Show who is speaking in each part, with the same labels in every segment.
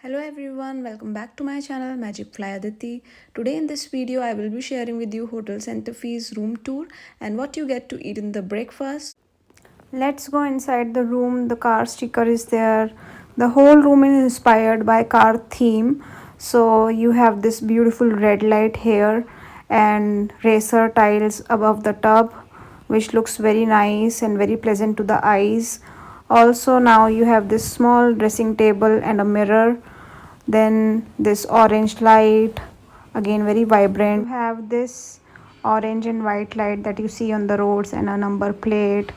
Speaker 1: Hello everyone, welcome back to my channel Magic Fly Aditi. Today in this video I will be sharing with you Hotel Santa Fe's room tour and what you get to eat in the breakfast. Let's go inside the room. The car sticker is there. The whole room is inspired by car theme. So you have this beautiful red light here and racer tiles above the tub, which looks very nice and very pleasant to the eyes. Also now you have this small dressing table and a mirror, then this orange light, again very vibrant. You have this orange and white light that you see on the roads and a number plate.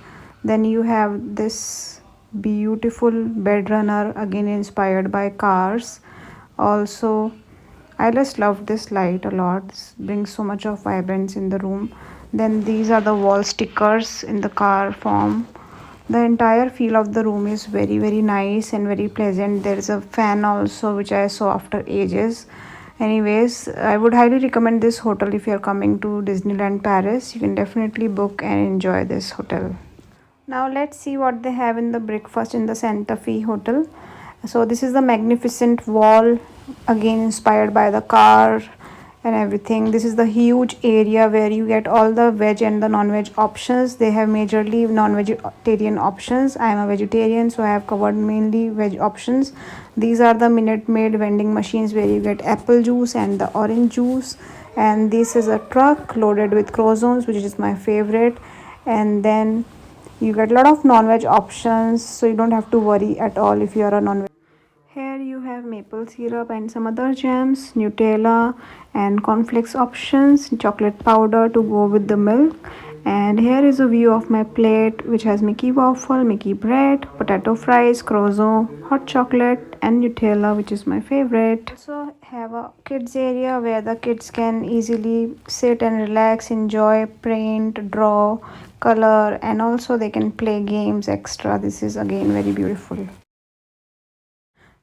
Speaker 1: Then you have this beautiful bed runner, again inspired by cars. Also I just love this light a lot. This brings so much of vibrance in the room. Then these are the wall stickers in the car form. The entire feel of the room is very nice and very pleasant. There is a fan also, which I saw after ages. Anyways, I would highly recommend this hotel if you are coming to Disneyland Paris. You can definitely book and enjoy this hotel. Now let's see what they have in the breakfast in the Santa Fe hotel. So this is the magnificent wall, again inspired by the car and everything. This is the huge area where you get all the veg and the non-veg options. They have majorly non-vegetarian options. I am a vegetarian, so I have covered mainly veg options. These are the Minute Maid vending machines where you get apple juice and the orange juice. And this is a truck loaded with croissants, which is my favorite. And then you get a lot of non-veg options, so you don't have to worry at all if you are a non-veg. Here you have maple syrup and some other jams, Nutella and cornflakes options, chocolate powder to go with the milk. And here is a view of my plate, which has Mickey waffle, Mickey bread, potato fries, croissant, hot chocolate and Nutella, which is my favorite. Also have a kids area where the kids can easily sit and relax, enjoy, paint, draw, color, and also they can play games extra. This is again very beautiful.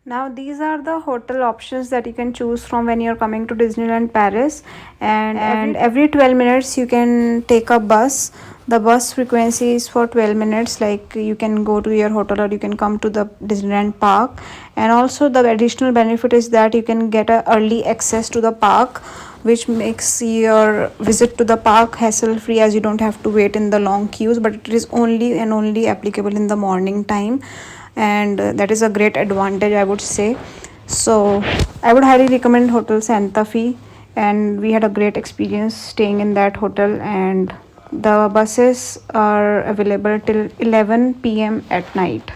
Speaker 1: Now these are the hotel options that you can choose from when you're coming to Disneyland Paris, and every 12 minutes you can take a bus. The bus frequency is for 12 minutes, like you can go to your hotel or you can come to the Disneyland park. And also the additional benefit is that you can get a early access to the park, which makes your visit to the park hassle free, as you don't have to wait in the long queues, but it is only and only applicable in the morning time, and that is a great advantage, I would say. So I would highly recommend Hotel Santa Fe, and we had a great experience staying in that hotel. And the buses are available till 11 p.m. at night.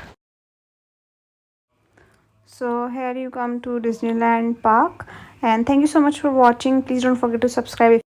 Speaker 1: So here you come to Disneyland Park, and thank you so much for watching. Please don't forget to subscribe.